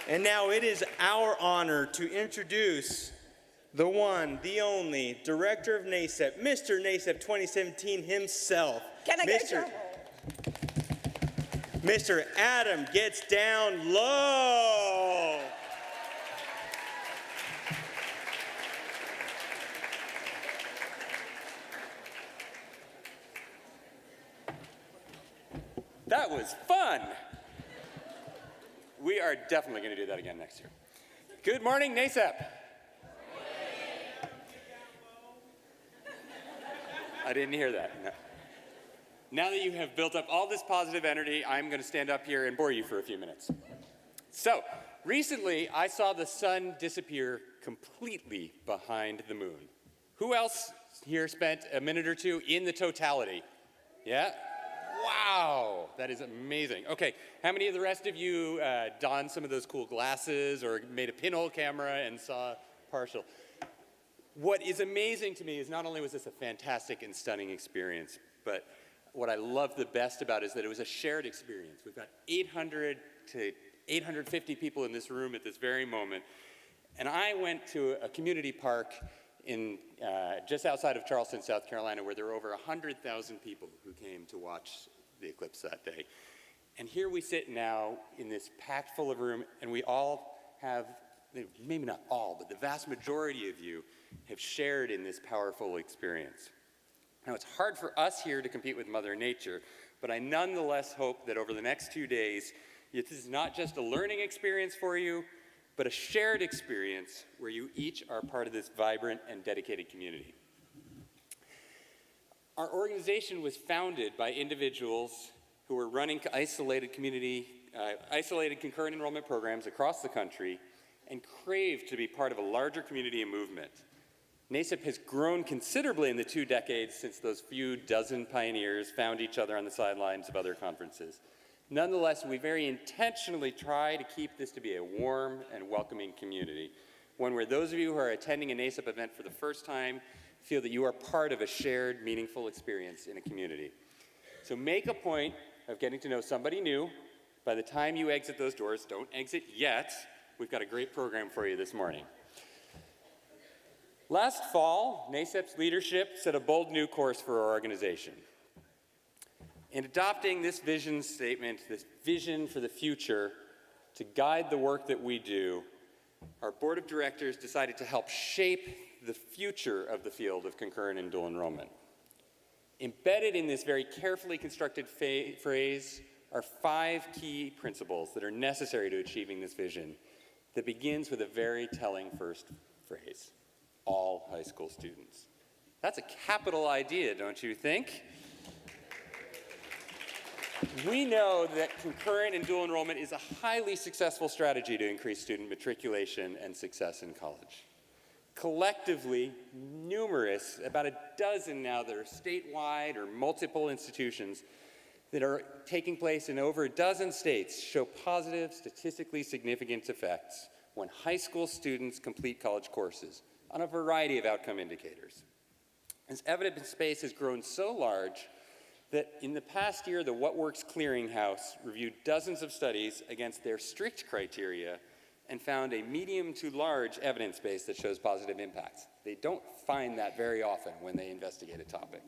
And now it is our honor to introduce the one, the only, Director of NACEP, Mr. NACEP 2017 himself. Can I get your roll? Mr. Adam Gets Down Low. That was fun. We are definitely going to do that again next year. Good morning, NACEP. I didn't hear that. No. Now that you have built up all this positive energy, I'm going to stand up here and bore you for a few minutes. So, recently I saw the sun disappear completely behind the moon. Who else here spent a minute or two in the totality? Yeah? Wow, that is amazing. Okay, how many of the rest of you donned some of those cool glasses or made a pinhole camera and saw partial? What is amazing to me is not only was this a fantastic and stunning experience, but what I love the best about it is that it was a shared experience. We've got 800 to 850 people in this room at this very moment. And I went to a community park in just outside of Charleston, South Carolina, where there were over 100,000 people who came to watch the eclipse that day. And here we sit now in this packed full of room, and we all have, maybe not all, but the vast majority of you have shared in this powerful experience. Now, it's hard for us here to compete with Mother Nature, but I nonetheless hope that over the next 2 days, this is not just a learning experience for you, but a shared experience where you each are part of this vibrant and dedicated community. Our organization was founded by individuals who were running isolated concurrent enrollment programs across the country and craved to be part of a larger community and movement. NACEP has grown considerably in the 2 decades since those few dozen pioneers found each other on the sidelines of other conferences. Nonetheless, we very intentionally try to keep this to be a warm and welcoming community, one where those of you who are attending a NACEP event for the first time feel that you are part of a shared, meaningful experience in a community. So make a point of getting to know somebody new. By the time you exit those doors, don't exit yet. We've got a great program for you this morning. Last fall, NACEP's leadership set a bold new course for our organization. In adopting this vision statement, this vision for the future, to guide the work that we do, our board of directors decided to help shape the future of the field of concurrent and dual enrollment. Embedded in this very carefully constructed phrase are 5 key principles that are necessary to achieving this vision that begins with a very telling first phrase: all high school students. That's a capital idea, don't you think? We know that concurrent and dual enrollment is a highly successful strategy to increase student matriculation and success in college. Collectively, numerous, about a dozen now that are statewide or multiple institutions that are taking place in over a dozen states show positive, statistically significant effects when high school students complete college courses on a variety of outcome indicators. This evidence base has grown so large that in the past year, the What Works Clearinghouse reviewed dozens of studies against their strict criteria and found a medium to large evidence base that shows positive impacts. They don't find that very often when they investigate a topic.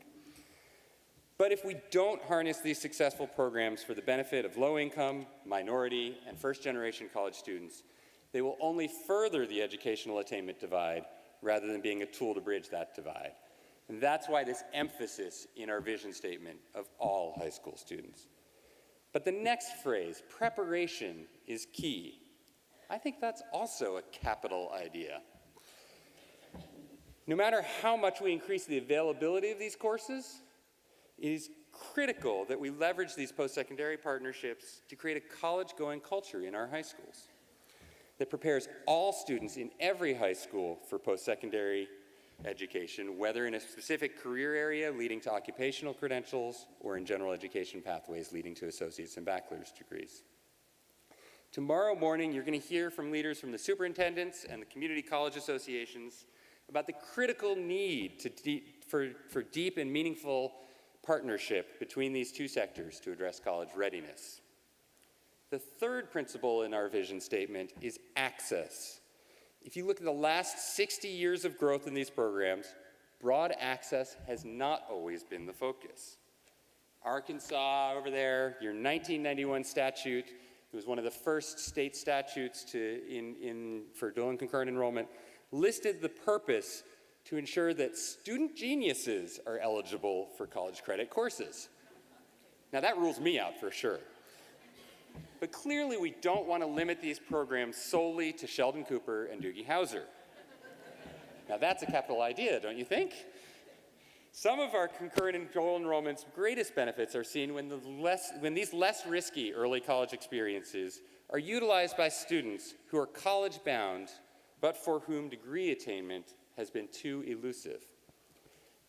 But if we don't harness these successful programs for the benefit of low-income, minority, and first-generation college students, they will only further the educational attainment divide rather than being a tool to bridge that divide. And that's why this emphasis in our vision statement of all high school students. But the next phrase, preparation, is key. I think that's also a capital idea. No matter how much we increase the availability of these courses, it is critical that we leverage these post-secondary partnerships to create a college-going culture in our high schools that prepares all students in every high school for post-secondary education, whether in a specific career area leading to occupational credentials or in general education pathways leading to associate's and bachelor's degrees. Tomorrow morning, you're going to hear from leaders from the superintendents and the community college associations about the critical need for deep and meaningful partnership between these two sectors to address college readiness. The third principle in our vision statement is access. If you look at the last 60 years of growth in these programs, broad access has not always been the focus. Arkansas over there, your 1991 statute, it was one of the first state statutes for dual and concurrent enrollment, listed the purpose to ensure that student geniuses are eligible for college credit courses. Now that rules me out for sure. But clearly we don't want to limit these programs solely to Sheldon Cooper and Doogie Howser. Now that's a capital idea, don't you think? Some of our concurrent and dual enrollment's greatest benefits are seen when these less risky early college experiences are utilized by students who are college-bound, but for whom degree attainment has been too elusive.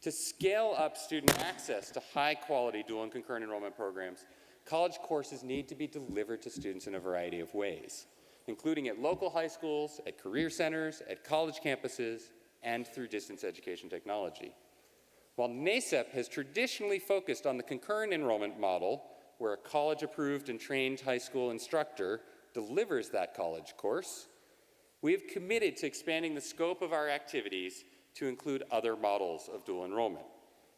To scale up student access to high-quality dual and concurrent enrollment programs, college courses need to be delivered to students in a variety of ways, including at local high schools, at career centers, at college campuses, and through distance education technology. While NACEP has traditionally focused on the concurrent enrollment model, where a college-approved and trained high school instructor delivers that college course, we have committed to expanding the scope of our activities to include other models of dual enrollment.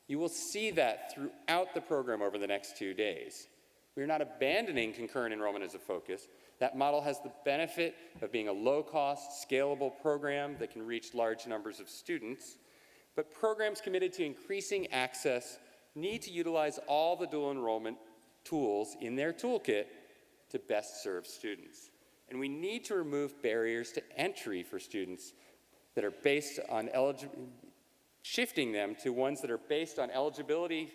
You will see that throughout the program over the next 2 days. We are not abandoning concurrent enrollment as a focus. That model has the benefit of being a low-cost, scalable program that can reach large numbers of students. But programs committed to increasing access need to utilize all the dual enrollment tools in their toolkit to best serve students. And we need to remove barriers to entry for students that are based on shifting them to ones that are based on eligibility,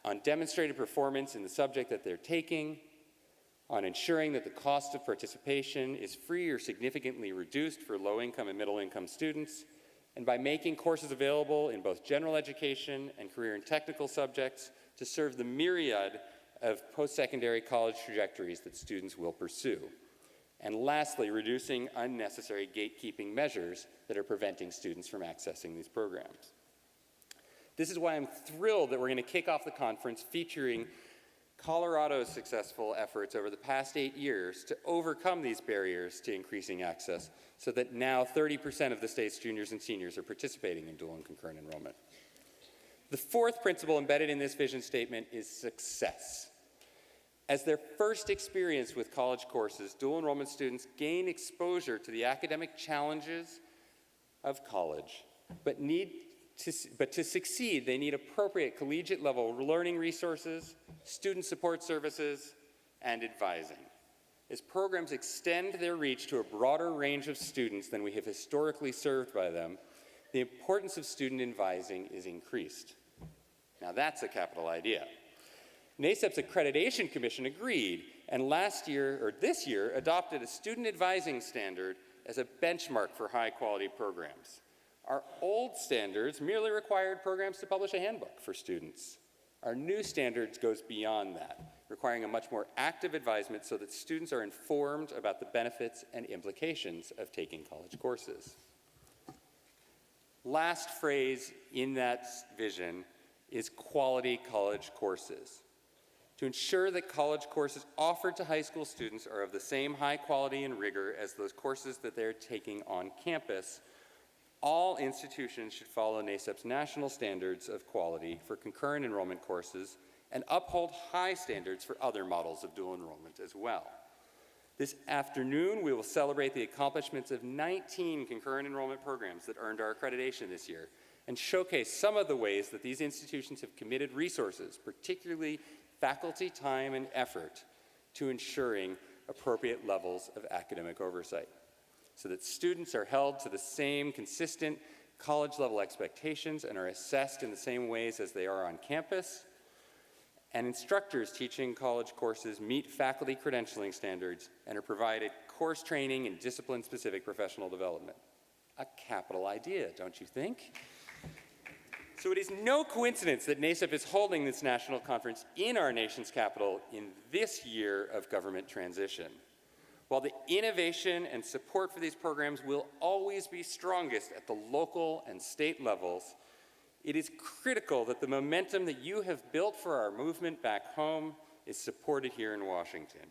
on demonstrated performance in the subject that they're taking, on ensuring that the cost of participation is free or significantly reduced for low-income and middle-income students, and by making courses available in both general education and career and technical subjects to serve the myriad of post-secondary college trajectories that students will pursue. And lastly, reducing unnecessary gatekeeping measures that are preventing students from accessing these programs. This is why I'm thrilled that we're going to kick off the conference featuring Colorado's successful efforts over the past 8 years to overcome these barriers to increasing access, so that now 30% of the state's juniors and seniors are participating in dual and concurrent enrollment. The fourth principle embedded in this vision statement is success. As their first experience with college courses, dual enrollment students gain exposure to the academic challenges of college, but to succeed, they need appropriate collegiate-level learning resources, student support services, and advising. As programs extend their reach to a broader range of students than we have historically served by them, the importance of student advising is increased. Now that's a capital idea. NACEP's Accreditation Commission agreed, and this year, adopted a student advising standard as a benchmark for high-quality programs. Our old standards merely required programs to publish a handbook for students. Our new standards goes beyond that, requiring a much more active advisement so that students are informed about the benefits and implications of taking college courses. Last phrase in that vision is quality college courses. To ensure that college courses offered to high school students are of the same high quality and rigor as those courses that they're taking on campus, all institutions should follow NACEP's national standards of quality for concurrent enrollment courses and uphold high standards for other models of dual enrollment as well. This afternoon, we will celebrate the accomplishments of 19 concurrent enrollment programs that earned our accreditation this year and showcase some of the ways that these institutions have committed resources, particularly faculty time and effort, to ensuring appropriate levels of academic oversight, so that students are held to the same consistent college-level expectations and are assessed in the same ways as they are on campus, and instructors teaching college courses meet faculty credentialing standards and are provided course training and discipline-specific professional development. A capital idea, don't you think? So it is no coincidence that NACEP is holding this national conference in our nation's capital in this year of government transition. While the innovation and support for these programs will always be strongest at the local and state levels, it is critical that the momentum that you have built for our movement back home is supported here in Washington.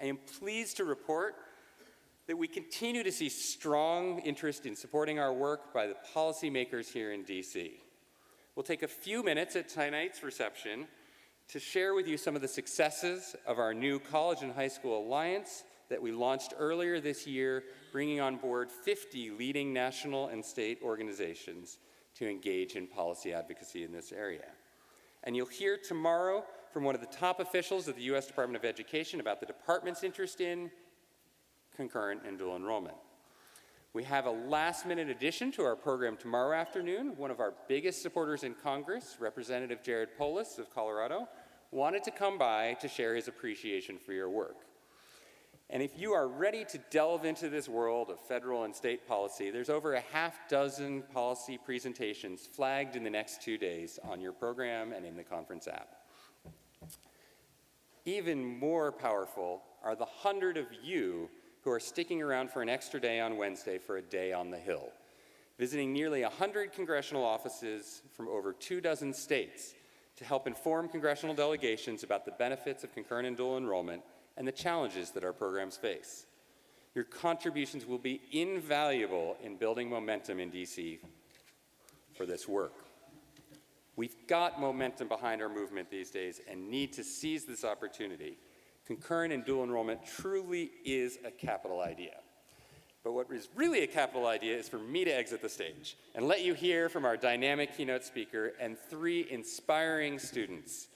I am pleased to report that we continue to see strong interest in supporting our work by the policymakers here in DC. We'll take a few minutes at tonight's reception to share with you some of the successes of our new College and High School Alliance that we launched earlier this year, bringing on board 50 leading national and state organizations to engage in policy advocacy in this area. And you'll hear tomorrow from one of the top officials of the U.S. Department of Education about the department's interest in concurrent and dual enrollment. We have a last-minute addition to our program tomorrow afternoon. One of our biggest supporters in Congress, Representative Jared Polis of Colorado, wanted to come by to share his appreciation for your work. And if you are ready to delve into this world of federal and state policy, there's over a half dozen policy presentations flagged in the next 2 days on your program and in the conference app. Even more powerful are the 100 of you who are sticking around for an extra day on Wednesday for a day on the Hill, visiting nearly 100 congressional offices from over 24 states to help inform congressional delegations about the benefits of concurrent and dual enrollment and the challenges that our programs face. Your contributions will be invaluable in building momentum in DC for this work. We've got momentum behind our movement these days and need to seize this opportunity. Concurrent and dual enrollment truly is a capital idea. But what is really a capital idea is for me to exit the stage and let you hear from our dynamic keynote speaker and 3 inspiring students.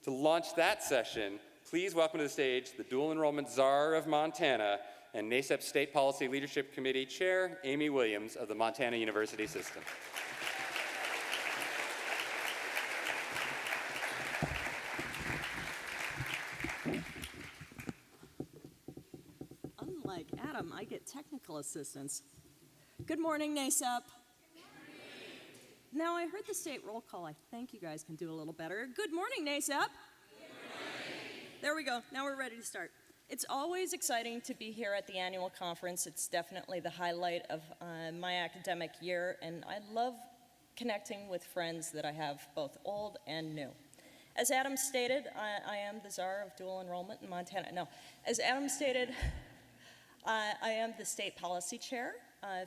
To launch that session, please welcome to the stage the dual enrollment czar of Montana and NACEP State Policy Leadership Committee Chair, Amy Williams of the Montana University System. Unlike Adam, I get technical assistance. Good morning, NACEP. Now, I heard the state roll call. I think you guys can do a little better. Good morning, NACEP. There we go. Now we're ready to start. It's always exciting to be here at the annual conference. It's definitely the highlight of my academic year, and I love connecting with friends that I have both old and new. As Adam stated, I am the czar of dual enrollment in Montana. No, as Adam stated, I am the state policy chair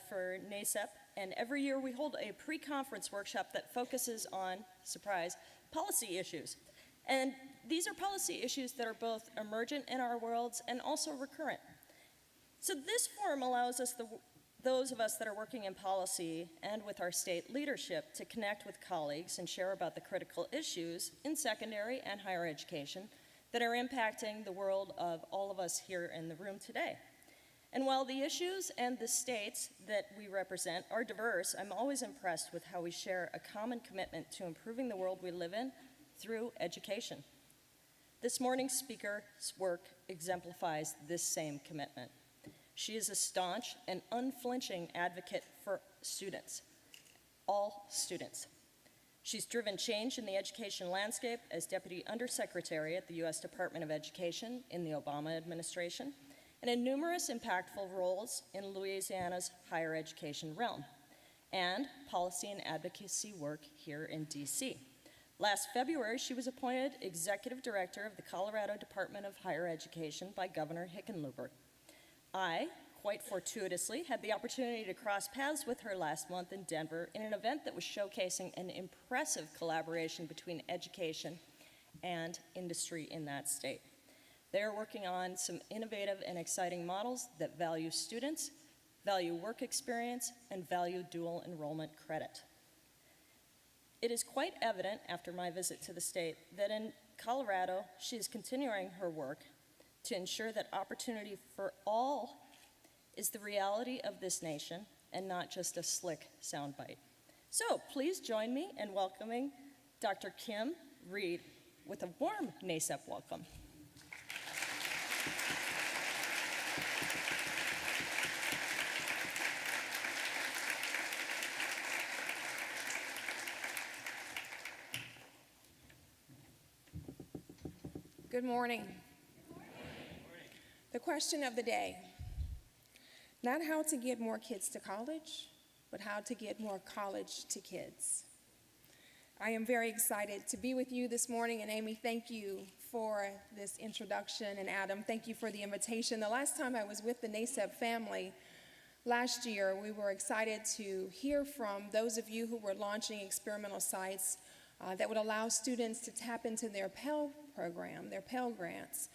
for NACEP, and every year we hold a pre-conference workshop that focuses on, surprise, policy issues. And these are policy issues that are both emergent in our worlds and also recurrent. So this forum allows us, those of us that are working in policy and with our state leadership, to connect with colleagues and share about the critical issues in secondary and higher education that are impacting the world of all of us here in the room today. And while the issues and the states that we represent are diverse, I'm always impressed with how we share a common commitment to improving the world we live in through education. This morning's speaker's work exemplifies this same commitment. She is a staunch and unflinching advocate for students, all students. She's driven change in the education landscape as Deputy Undersecretary at the U.S. Department of Education in the Obama administration, and in numerous impactful roles in Louisiana's higher education realm, and policy and advocacy work here in D.C. Last February, she was appointed Executive Director of the Colorado Department of Higher Education by Governor Hickenlooper. I, quite fortuitously, had the opportunity to cross paths with her last month in Denver in an event that was showcasing an impressive collaboration between education and industry in that state. They are working on some innovative and exciting models that value students, value work experience, and value dual enrollment credit. It is quite evident after my visit to the state that in Colorado, she is continuing her work to ensure that opportunity for all is the reality of this nation and not just a slick soundbite. So please join me in welcoming Dr. Kim Reed with a warm NACEP welcome. Good morning. The question of the day, not how to get more kids to college, but how to get more college to kids. I am very excited to be with you this morning, and Amy, thank you for this introduction, and Adam, thank you for the invitation. The last time I was with the NACEP family, last year, we were excited to hear from those of you who were launching experimental sites that would allow students to tap into their Pell program, their Pell grants,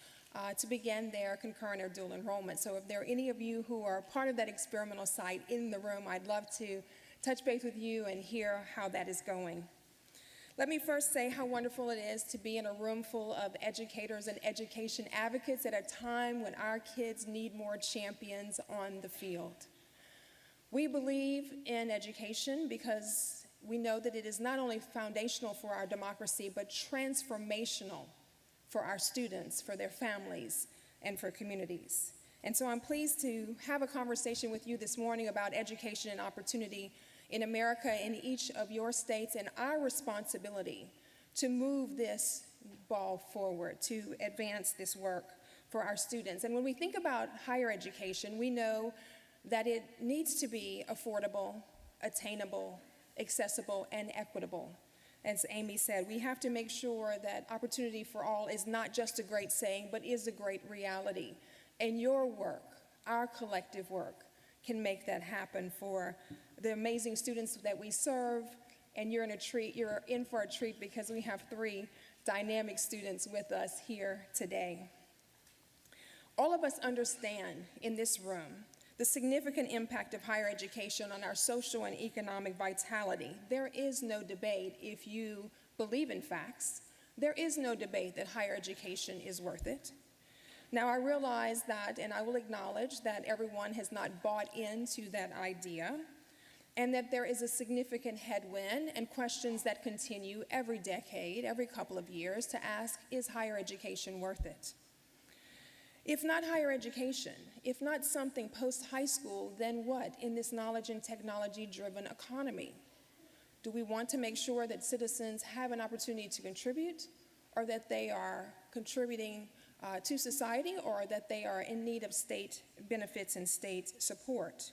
to begin their concurrent or dual enrollment. So if there are any of you who are part of that experimental site in the room, I'd love to touch base with you and hear how that is going. Let me first say how wonderful it is to be in a room full of educators and education advocates at a time when our kids need more champions on the field. We believe in education because we know that it is not only foundational for our democracy, but transformational for our students, for their families, and for communities. And so I'm pleased to have a conversation with you this morning about education and opportunity in America, in each of your states, and our responsibility to move this ball forward, to advance this work for our students. And when we think about higher education, we know that it needs to be affordable, attainable, accessible, and equitable. As Amy said, we have to make sure that opportunity for all is not just a great saying, but is a great reality. And your work, our collective work, can make that happen for the amazing students that we serve. And you're in for a treat because we have 3 dynamic students with us here today. All of us understand in this room the significant impact of higher education on our social and economic vitality. There is no debate if you believe in facts. There is no debate that higher education is worth it. Now, I realize that, and I will acknowledge that everyone has not bought into that idea, and that there is a significant headwind and questions that continue every decade, every couple of years, to ask, is higher education worth it? If not higher education, if not something post-high school, then what in this knowledge and technology-driven economy? Do we want to make sure that citizens have an opportunity to contribute, or that they are contributing to society, or that they are in need of state benefits and state support?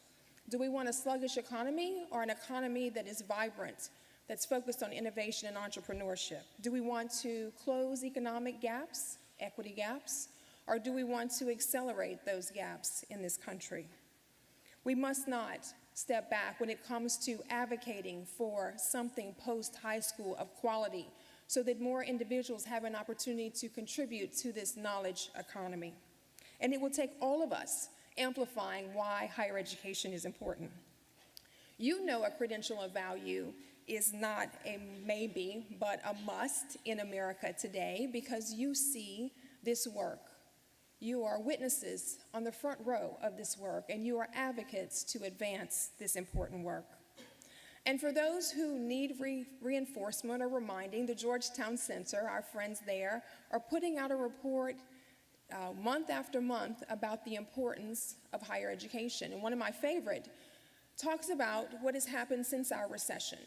Do we want a sluggish economy, or an economy that is vibrant, that's focused on innovation and entrepreneurship? Do we want to close economic gaps, equity gaps, or do we want to accelerate those gaps in this country? We must not step back when it comes to advocating for something post-high school of quality so that more individuals have an opportunity to contribute to this knowledge economy. And it will take all of us amplifying why higher education is important. You know a credential of value is not a maybe, but a must in America today because you see this work. You are witnesses on the front row of this work, and you are advocates to advance this important work. And for those who need reinforcement or reminding, the Georgetown Center, our friends there, are putting out a report month after month about the importance of higher education. And one of my favorite talks about what has happened since our recession.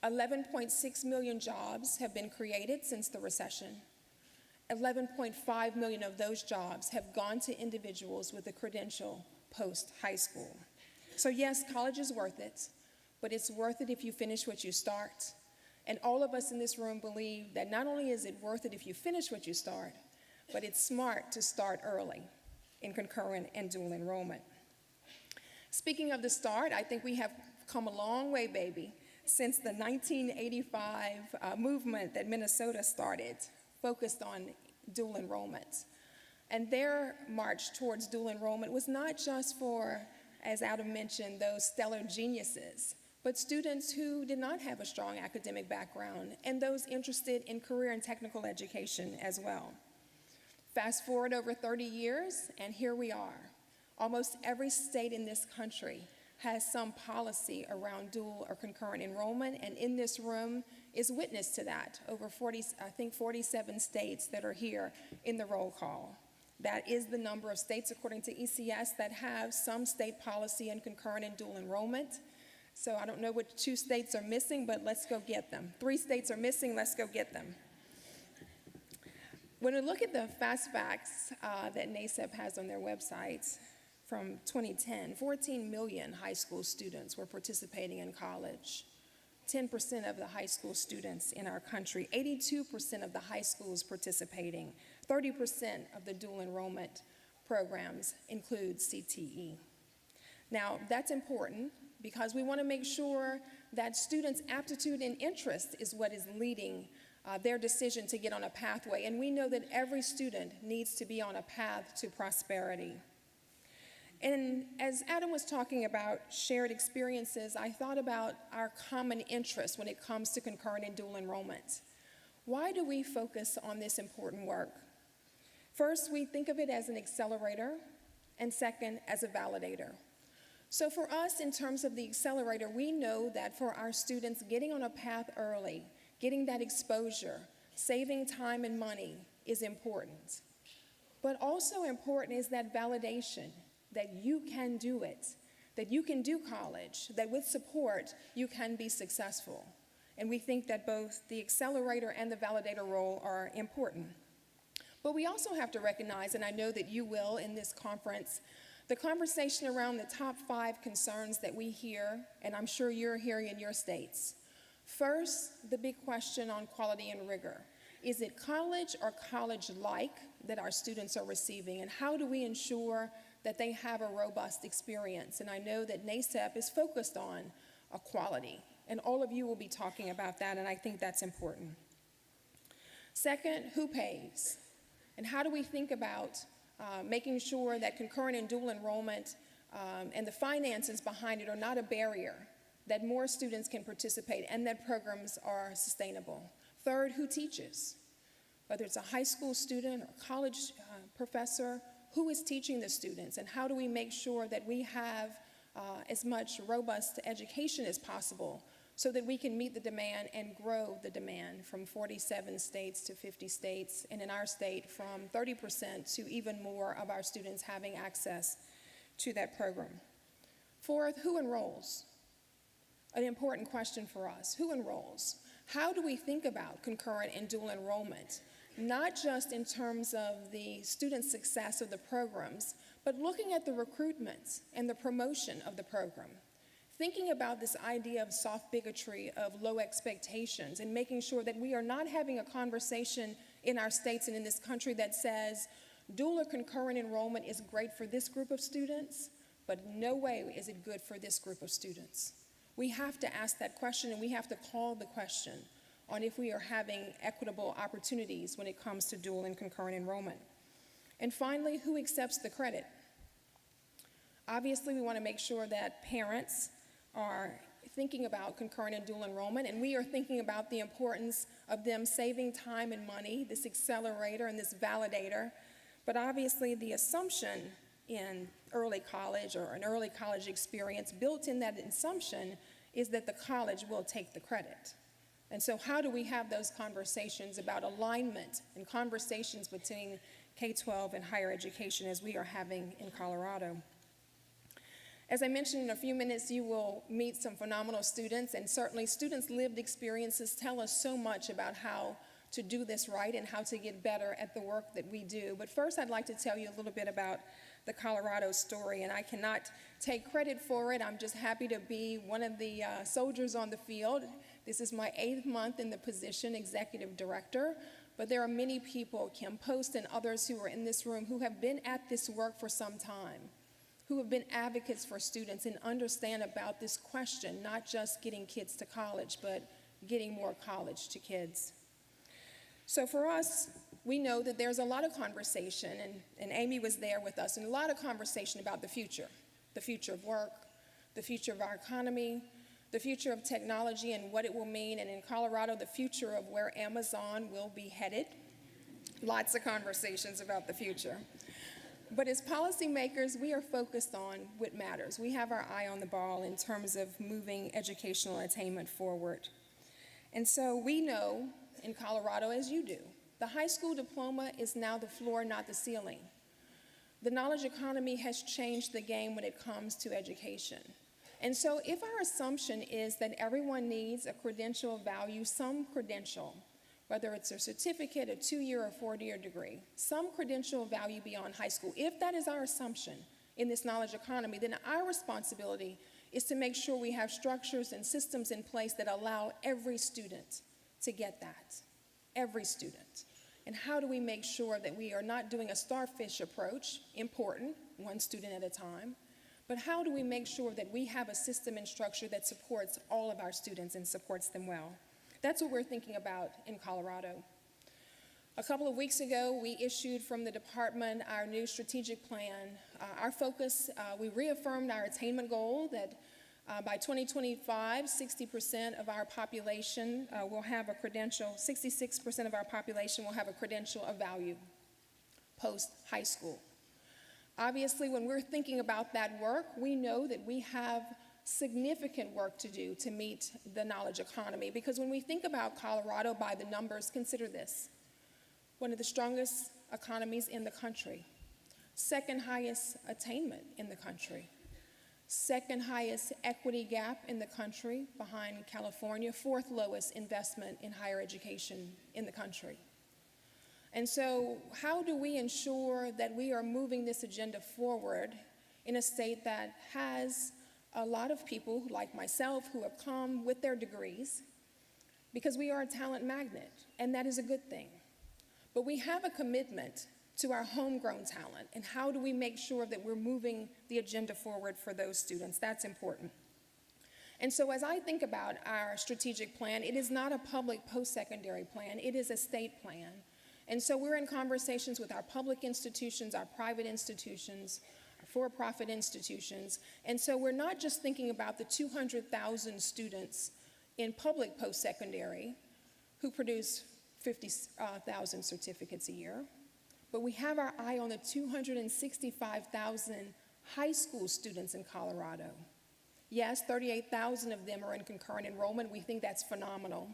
11.6 million jobs have been created since the recession. 11.5 million of those jobs have gone to individuals with a credential post-high school. So yes, college is worth it, but it's worth it if you finish what you start. And all of us in this room believe that not only is it worth it if you finish what you start, but it's smart to start early in concurrent and dual enrollment. Speaking of the start, I think we have come a long way, baby, since the 1985 movement that Minnesota started, focused on dual enrollment. And their march towards dual enrollment was not just for, as Adam mentioned, those stellar geniuses, but students who did not have a strong academic background and those interested in career and technical education as well. Fast forward over 30 years, and here we are. Almost every state in this country has some policy around dual or concurrent enrollment, and in this room is witness to that. Over 47 states that are here in the roll call. That is the number of states, according to ECS, that have some state policy in concurrent and dual enrollment. So I don't know which 2 states are missing, but let's go get them. 3 states are missing, let's go get them. When we look at the fast facts that NACEP has on their website, from 2010, 14 million high school students were participating in college. 10% of the high school students in our country, 82% of the high schools participating, 30% of the dual enrollment programs include CTE. Now, that's important because we want to make sure that students' aptitude and interest is what is leading their decision to get on a pathway. And we know that every student needs to be on a path to prosperity. And as Adam was talking about shared experiences, I thought about our common interests when it comes to concurrent and dual enrollment. Why do we focus on this important work? First, we think of it as an accelerator, and second, as a validator. So for us, in terms of the accelerator, we know that for our students, getting on a path early, getting that exposure, saving time and money is important. But also important is that validation, that you can do it, that you can do college, that with support, you can be successful. And we think that both the accelerator and the validator role are important. But we also have to recognize, and I know that you will in this conference, the conversation around the top 5 concerns that we hear, and I'm sure you're hearing in your states. First, the big question on quality and rigor. Is it college or college-like that our students are receiving, and how do we ensure that they have a robust experience? And I know that NACEP is focused on quality, and all of you will be talking about that, and I think that's important. Second, who pays? And how do we think about making sure that concurrent and dual enrollment and the finances behind it are not a barrier, that more students can participate and that programs are sustainable? Third, who teaches? Whether it's a high school student or college professor, who is teaching the students, and how do we make sure that we have as much robust education as possible so that we can meet the demand and grow the demand from 47 states to 50 states, and in our state from 30% to even more of our students having access to that program. Fourth, who enrolls? An important question for us. Who enrolls? How do we think about concurrent and dual enrollment? Not just in terms of the student success of the programs, but looking at the recruitment and the promotion of the program. Thinking about this idea of soft bigotry, of low expectations, and making sure that we are not having a conversation in our states and in this country that says dual or concurrent enrollment is great for this group of students, but no way is it good for this group of students. We have to ask that question, and we have to call the question on if we are having equitable opportunities when it comes to dual and concurrent enrollment. And finally, who accepts the credit? Obviously, we want to make sure that parents are thinking about concurrent and dual enrollment, and we are thinking about the importance of them saving time and money, this accelerator and this validator. But obviously, the assumption in early college or an early college experience, built in that assumption, is that the college will take the credit. And so how do we have those conversations about alignment and conversations between K-12 and higher education as we are having in Colorado? As I mentioned, in a few minutes, you will meet some phenomenal students, and certainly students' lived experiences tell us so much about how to do this right and how to get better at the work that we do. But first, I'd like to tell you a little bit about the Colorado story, and I cannot take credit for it. I'm just happy to be one of the soldiers on the field. This is my 8th month in the position, executive director, but there are many people, Kim Post and others who are in this room, who have been at this work for some time, who have been advocates for students and understand about this question, not just getting kids to college, but getting more college to kids. So for us, we know that there's a lot of conversation, and Amy was there with us, and a lot of conversation about the future of work, the future of our economy, the future of technology and what it will mean, and in Colorado, the future of where Amazon will be headed. Lots of conversations about the future. But as policymakers, we are focused on what matters. We have our eye on the ball in terms of moving educational attainment forward. And so we know in Colorado, as you do, the high school diploma is now the floor, not the ceiling. The knowledge economy has changed the game when it comes to education. And so if our assumption is that everyone needs a credential of value, some credential, whether it's a certificate, a 2-year or 4-year degree, some credential of value beyond high school, if that is our assumption, in this knowledge economy, then our responsibility is to make sure we have structures and systems in place that allow every student to get that, every student. And how do we make sure that we are not doing a starfish approach, important, one student at a time, but how do we make sure that we have a system and structure that supports all of our students and supports them well? That's what we're thinking about in Colorado. A couple of weeks ago, we issued from the department our new strategic plan. Our focus, we reaffirmed our attainment goal that by 2025, 60% of our population will have a credential, 66% of our population will have a credential of value post-high school. Obviously, when we're thinking about that work, we know that we have significant work to do to meet the knowledge economy, because when we think about Colorado by the numbers, consider this. One of the strongest economies in the country, second highest attainment in the country, second highest equity gap in the country behind California, fourth lowest investment in higher education in the country. And so how do we ensure that we are moving this agenda forward in a state that has a lot of people like myself who have come with their degrees, because we are a talent magnet, and that is a good thing. But we have a commitment to our homegrown talent, and how do we make sure that we're moving the agenda forward for those students? That's important. And so as I think about our strategic plan, it is not a public post-secondary plan, it is a state plan. And so we're in conversations with our public institutions, our private institutions, our for-profit institutions, and so we're not just thinking about the 200,000 students in public post-secondary who produce 50,000 certificates a year, but we have our eye on the 265,000 high school students in Colorado. Yes, 38,000 of them are in concurrent enrollment. We think that's phenomenal.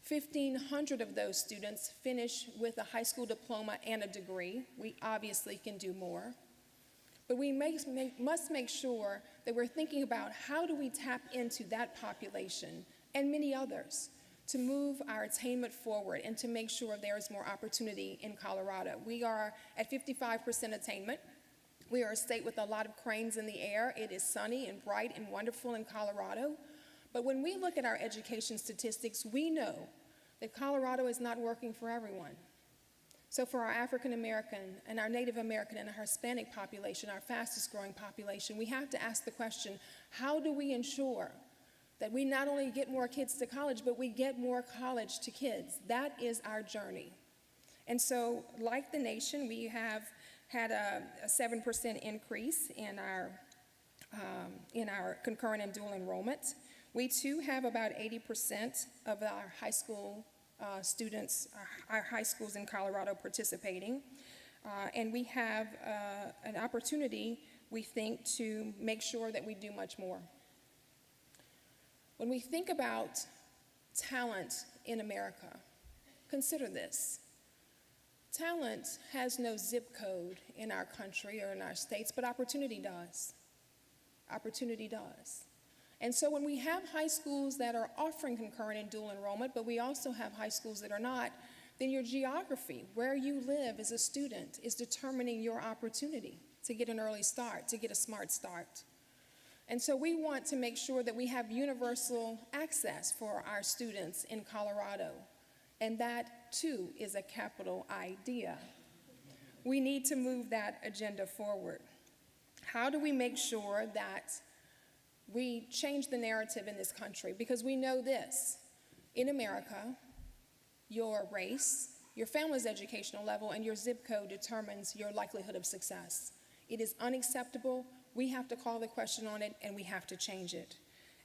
1,500 of those students finish with a high school diploma and a degree. We obviously can do more. But we must make sure that we're thinking about how do we tap into that population and many others to move our attainment forward and to make sure there is more opportunity in Colorado. We are at 55% attainment. We are a state with a lot of cranes in the air. It is sunny and bright and wonderful in Colorado. But when we look at our education statistics, we know that Colorado is not working for everyone. So for our African American and our Native American and our Hispanic population, our fastest growing population, we have to ask the question, how do we ensure that we not only get more kids to college, but we get more college to kids? That is our journey. And so, like the nation, we have had a 7% increase in our concurrent and dual enrollment. We too have about 80% of our high school students, our high schools in Colorado participating. And we have an opportunity, we think, to make sure that we do much more. When we think about talent in America, consider this. Talent has no zip code in our country or in our states, but opportunity does. Opportunity does. And so when we have high schools that are offering concurrent and dual enrollment, but we also have high schools that are not, then your geography, where you live as a student, is determining your opportunity to get an early start, to get a smart start. And so we want to make sure that we have universal access for our students in Colorado. And that, too, is a capital idea. We need to move that agenda forward. How do we make sure that we change the narrative in this country? Because we know this. In America, your race, your family's educational level, and your zip code determines your likelihood of success. It is unacceptable. We have to call the question on it, and we have to change it.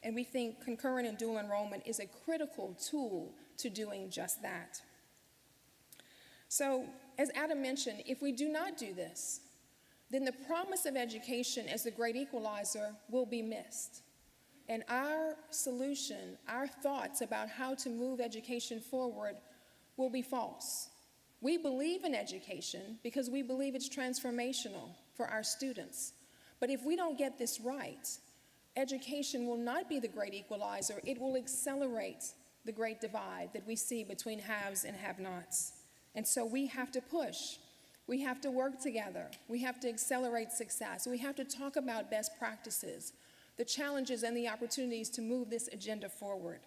And we think concurrent and dual enrollment is a critical tool to doing just that. So, as Adam mentioned, if we do not do this, then the promise of education as the great equalizer will be missed. And our solution, our thoughts about how to move education forward will be false. We believe in education because we believe it's transformational for our students. But if we don't get this right, education will not be the great equalizer. It will accelerate the great divide that we see between haves and have-nots. And so we have to push. We have to work together. We have to accelerate success. We have to talk about best practices, the challenges and the opportunities to move this agenda forward.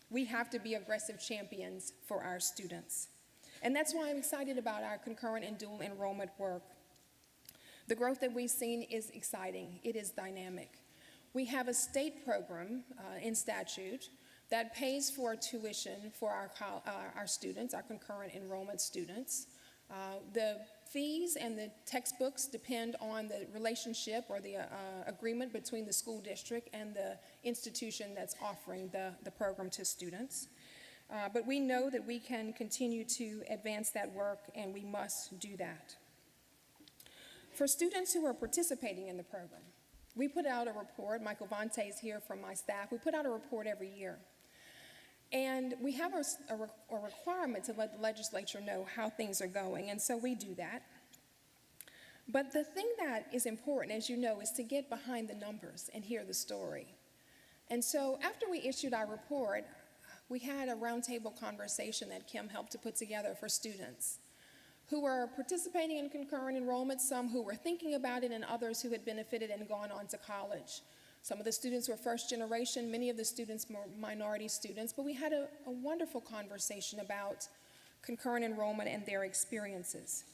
We have to be aggressive champions for our students. And that's why I'm excited about our concurrent and dual enrollment work. The growth that we've seen is exciting. It is dynamic. We have a state program in statute that pays for tuition for our students, our concurrent enrollment students. The fees and the textbooks depend on the relationship or the agreement between the school district and the institution that's offering the program to students. But we know that we can continue to advance that work, and we must do that. For students who are participating in the program, we put out a report. Michael Vontae is here from my staff. We put out a report every year. And we have a requirement to let the legislature know how things are going, and so we do that. But the thing that is important, as you know, is to get behind the numbers and hear the story. And so after we issued our report, we had a roundtable conversation that Kim helped to put together for students who were participating in concurrent enrollment, some who were thinking about it, and others who had benefited and gone on to college. Some of the students were first generation, many of the students were minority students, but we had a wonderful conversation about concurrent enrollment and their experiences.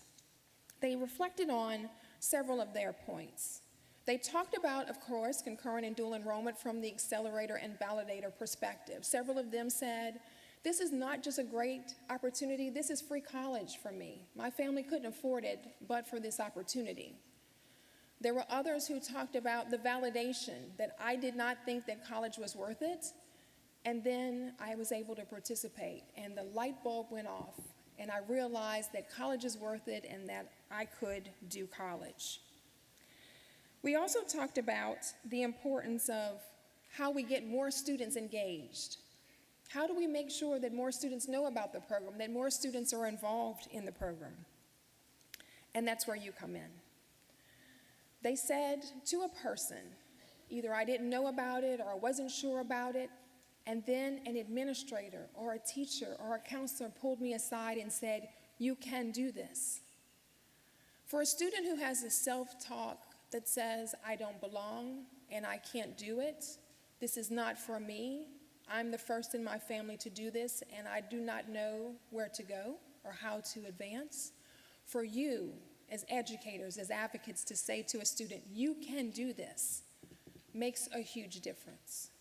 They reflected on several of their points. They talked about, of course, concurrent and dual enrollment from the accelerator and validator perspective. Several of them said, this is not just a great opportunity, this is free college for me. My family couldn't afford it but for this opportunity. There were others who talked about the validation that I did not think that college was worth it, and then I was able to participate, and the light bulb went off, and I realized that college is worth it and that I could do college. We also talked about the importance of how we get more students engaged. How do we make sure that more students know about the program, that more students are involved in the program? And that's where you come in. They said to a person, either I didn't know about it or I wasn't sure about it, and then an administrator or a teacher or a counselor pulled me aside and said, you can do this. For a student who has a self-talk that says, I don't belong and I can't do it, this is not for me, I'm the first in my family to do this and I do not know where to go or how to advance. For you, as educators, as advocates, to say to a student, you can do this, makes a huge difference.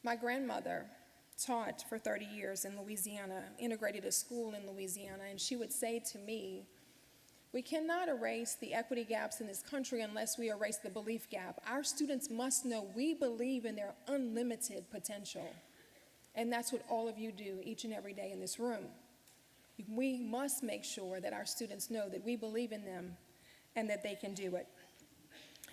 My grandmother taught for 30 years in Louisiana, integrated a school in Louisiana, and she would say to me, we cannot erase the equity gaps in this country unless we erase the belief gap. Our students must know we believe in their unlimited potential, and that's what all of you do each and every day in this room. We must make sure that our students know that we believe in them and that they can do it.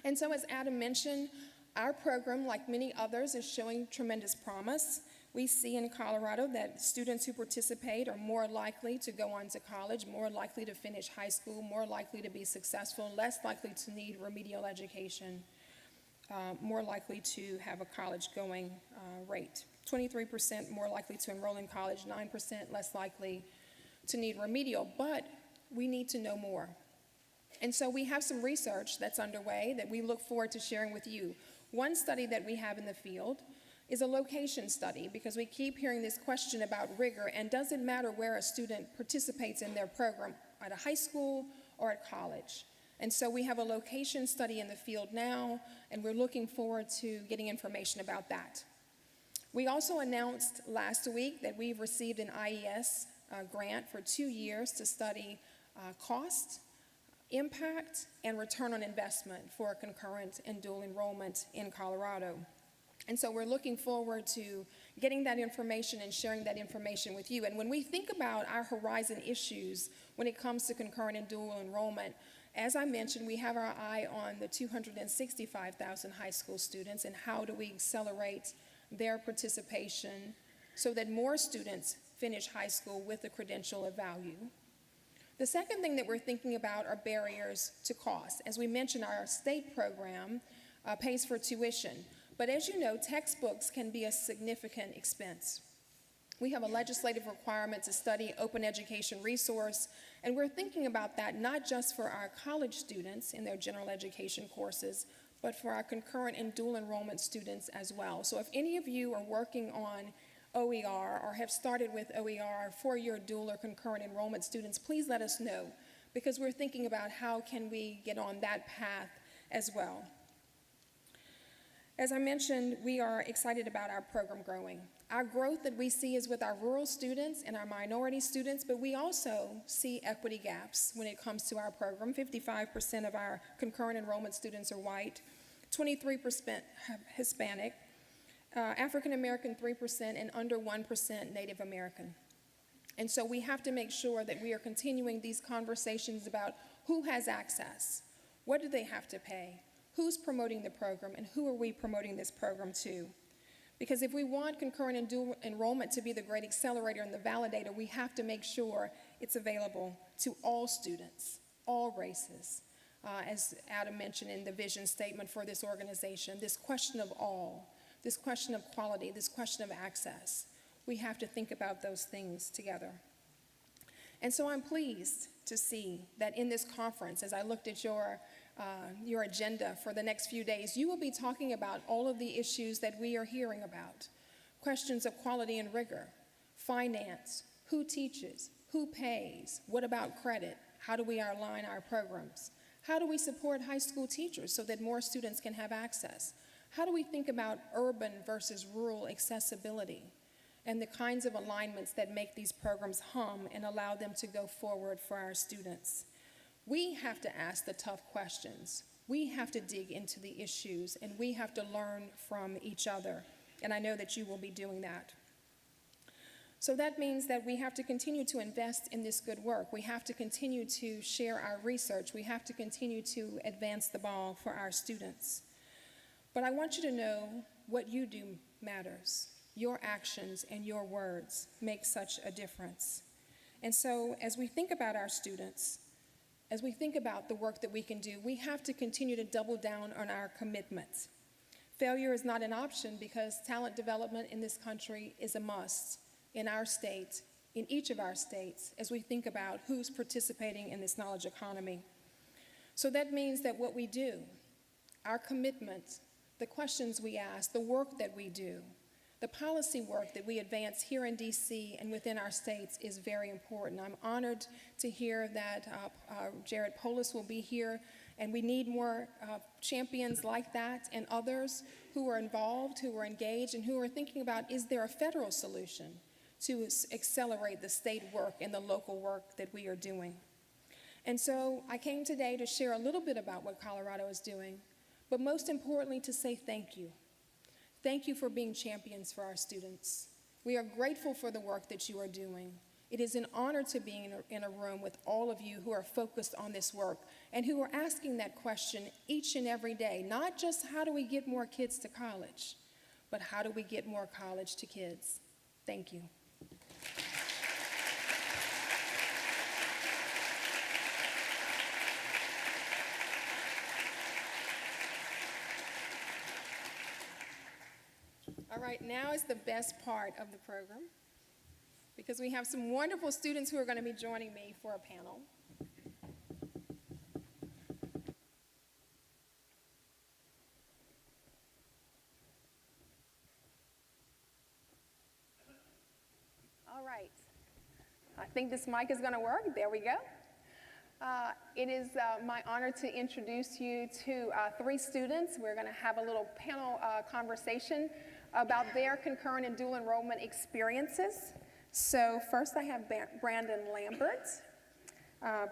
And so as Adam mentioned, our program, like many others, is showing tremendous promise. We see in Colorado that students who participate are more likely to go on to college, more likely to finish high school, more likely to be successful, less likely to need remedial education, more likely to have a college-going rate. 23% more likely to enroll in college, 9% less likely to need remedial, but we need to know more. And so we have some research that's underway that we look forward to sharing with you. One study that we have in the field is a location study, because we keep hearing this question about rigor, and does it matter where a student participates in their program, at a high school or at college? And so we have a location study in the field now, and we're looking forward to getting information about that. We also announced last week that we've received an IES grant for 2 years to study cost, impact, and return on investment for concurrent and dual enrollment in Colorado. And so we're looking forward to getting that information and sharing that information with you. And when we think about our horizon issues when it comes to concurrent and dual enrollment, as I mentioned, we have our eye on the 265,000 high school students and how do we accelerate their participation so that more students finish high school with a credential of value. The second thing that we're thinking about are barriers to cost. As we mentioned, our state program pays for tuition. But as you know, textbooks can be a significant expense. We have a legislative requirement to study open education resource, And we're thinking about that not just for our college students in their general education courses, but for our concurrent and dual enrollment students as well. So if any of you are working on OER or have started with OER for your dual or concurrent enrollment students, please let us know, because we're thinking about how can we get on that path as well. As I mentioned, we are excited about our program growing. Our growth that we see is with our rural students and our minority students, but we also see equity gaps when it comes to our program. 55% of our concurrent enrollment students are white, 23% Hispanic, African American 3%, and under 1% Native American. And so we have to make sure that we are continuing these conversations about who has access, what do they have to pay, who's promoting the program, and who are we promoting this program to? Because if we want concurrent and dual enrollment to be the great accelerator and the validator, we have to make sure it's available to all students, all races. As Adam mentioned in the vision statement for this organization, this question of all, this question of quality, this question of access, we have to think about those things together. And so I'm pleased to see that in this conference, as I looked at your agenda for the next few days, you will be talking about all of the issues that we are hearing about. Questions of quality and rigor, finance, who teaches, who pays, what about credit, how do we align our programs, how do we support high school teachers so that more students can have access, how do we think about urban versus rural accessibility, and the kinds of alignments that make these programs hum and allow them to go forward for our students. We have to ask the tough questions. We have to dig into the issues, and we have to learn from each other. And I know that you will be doing that. So that means that we have to continue to invest in this good work. We have to continue to share our research. We have to continue to advance the ball for our students. But I want you to know what you do matters. Your actions and your words make such a difference. And so as we think about our students, as we think about the work that we can do, we have to continue to double down on our commitments. Failure is not an option because talent development in this country is a must in our state, in each of our states, as we think about who's participating in this knowledge economy. So that means that what we do, our commitment, the questions we ask, the work that we do, the policy work that we advance here in DC and within our states is very important. I'm honored to hear that Jared Polis will be here, and we need more champions like that and others who are involved, who are engaged, and who are thinking about, is there a federal solution to accelerate the state work and the local work that we are doing? And so I came today to share a little bit about what Colorado is doing, but most importantly to say thank you. Thank you for being champions for our students. We are grateful for the work that you are doing. It is an honor to be in a room with all of you who are focused on this work and who are asking that question each and every day, not just how do we get more kids to college, but how do we get more college to kids? Thank you. All right, now is the best part of the program because we have some wonderful students who are going to be joining me for a panel. All right, I think this mic is going to work. There we go. It is my honor to introduce you to three students. We're going to have a little panel conversation about their concurrent and dual enrollment experiences. So first I have Brandon Lambert.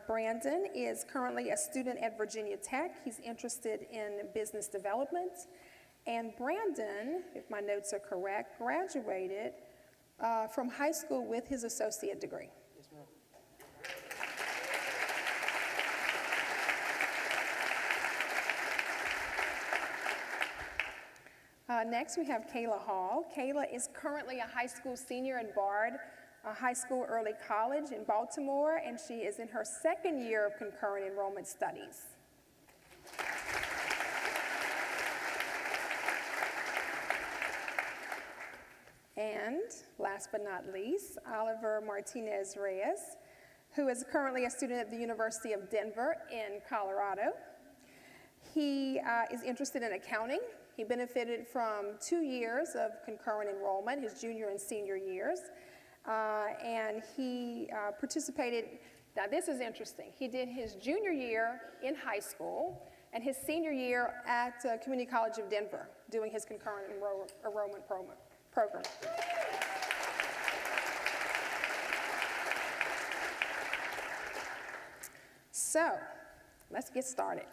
Brandon is currently a student at Virginia Tech. He's interested in business development. And Brandon, if my notes are correct, graduated from high school with his associate degree. Yes, ma'am. Next, we have Kailah Hall. Kailah is currently a high school senior at Bard High School Early College in Baltimore, and she is in her second year of concurrent enrollment studies. And last but not least, Oliver Martinez-Reyes. who is currently a student at the University of Denver in Colorado. He is interested in accounting. He benefited from 2 years of concurrent enrollment, his junior and senior years, and he participated. Now this is interesting. He did his junior year in high school and his senior year at Community College of Denver, doing his concurrent enrollment program. So, let's get started.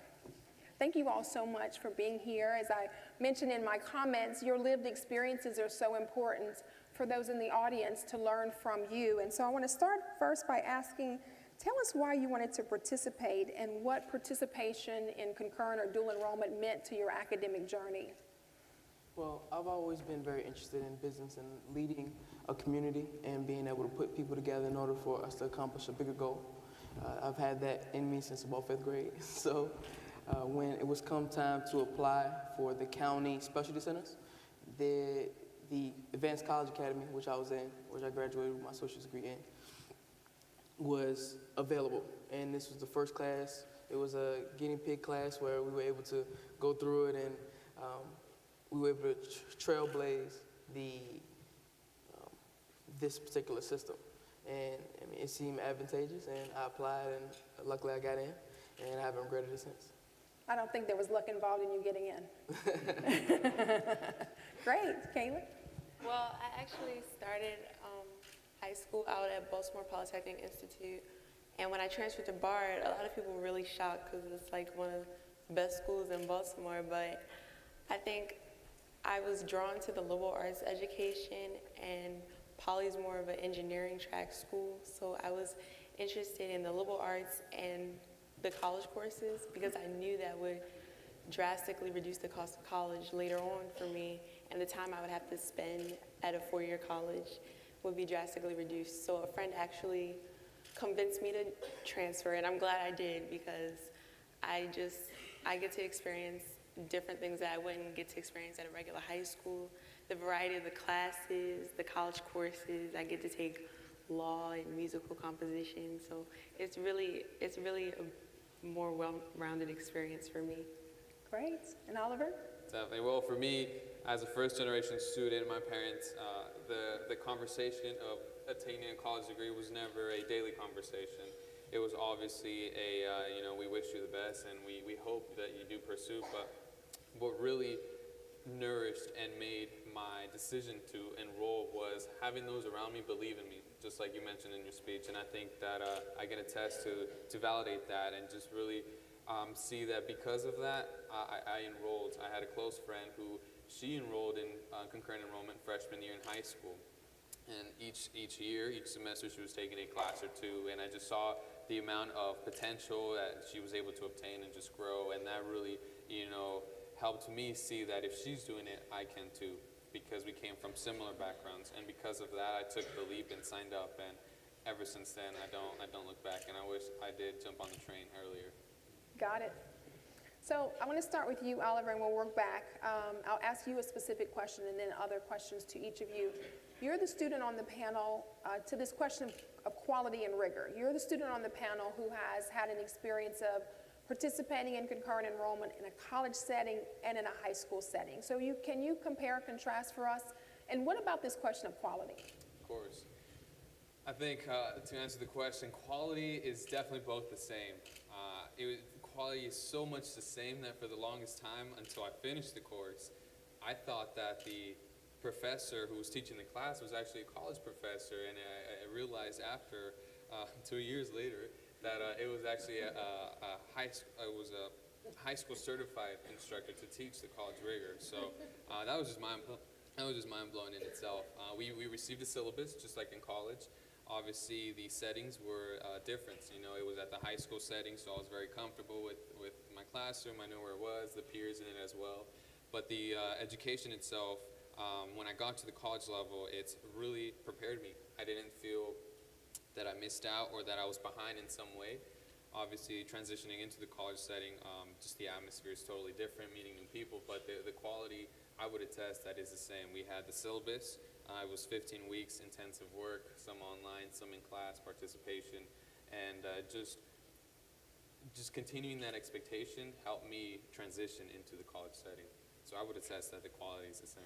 Thank you all so much for being here. As I mentioned in my comments, your lived experiences are so important for those in the audience to learn from you. And so I want to start first by asking, tell us why you wanted to participate and what participation in concurrent or dual enrollment meant to your academic journey. Well, I've always been very interested in business and leading a community and being able to put people together in order for us to accomplish a bigger goal. I've had that in me since about 5th grade. So when it was come time to apply for the county specialty centers, the Advanced College Academy, which I was in, which I graduated with my associate's degree in, was available. And this was the first class. It was a guinea pig class where we were able to go through it, and we were able to trailblaze this particular system. And I mean, it seemed advantageous, and I applied, and luckily I got in, and I haven't regretted it since. I don't think there was luck involved in you getting in. Great, Kailah. Well, I actually started high school out at Baltimore Polytechnic Institute, and when I transferred to Bard, a lot of people were really shocked because it's like one of the best schools in Baltimore, but I think I was drawn to the liberal arts education, and Poly's more of an engineering track school, so I was interested in the liberal arts and the college courses because I knew that would drastically reduce the cost of college later on for me, and the time I would have to spend at a 4-year college would be drastically reduced. So a friend actually convinced me to transfer, and I'm glad I did because I get to experience different things that I wouldn't get to experience at a regular high school. The variety of the classes, the college courses, I get to take law and musical composition, so it's really a more well-rounded experience for me. Great. And Oliver? Definitely. Well, for me, as a first-generation student, my parents, the conversation of attaining a college degree was never a daily conversation. It was obviously we wish you the best, and we hope that you do pursue, but what really nourished and made my decision to enroll was having those around me believe in me, just like you mentioned in your speech. And I think that I can attest to validate that and just really see that because of that, I enrolled. I had a close friend who she enrolled in concurrent enrollment freshman year in high school. And each year, each semester, she was taking a class or two, and I just saw the amount of potential that she was able to obtain and just grow, and that really, helped me see that if she's doing it, I can too, because we came from similar backgrounds, and because of that, I took the leap and signed up, and ever since then, I don't look back, and I wish I did jump on the train earlier. Got it. So I want to start with you, Oliver, and we'll work back. I'll ask you a specific question and then other questions to each of you. You're the student on the panel to this question of quality and rigor. You're the student on the panel who has had an experience of participating in concurrent enrollment in a college setting and in a high school setting. So can you compare and contrast for us? And what about this question of quality? Of course. I think to answer the question, quality is definitely both the same. Quality is so much the same that for the longest time, until I finished the course, I thought that the professor who was teaching the class was actually a college professor, and I realized after 2 years later that it was actually a high school certified instructor to teach the college rigor. So that was just mind-blowing in itself. We received a syllabus just like in college. Obviously, the settings were different. It was at the high school setting, so I was very comfortable with my classroom. I knew where it was, the peers in it as well. But the education itself, when I got to the college level, it's really prepared me. I didn't feel that I missed out or that I was behind in some way. Obviously, transitioning into the college setting, just the atmosphere is totally different, meeting new people, but the quality, I would attest that is the same. We had the syllabus. It was 15 weeks intensive work, some online, some in class participation, and just continuing that expectation helped me transition into the college setting. So I would attest that the quality is the same.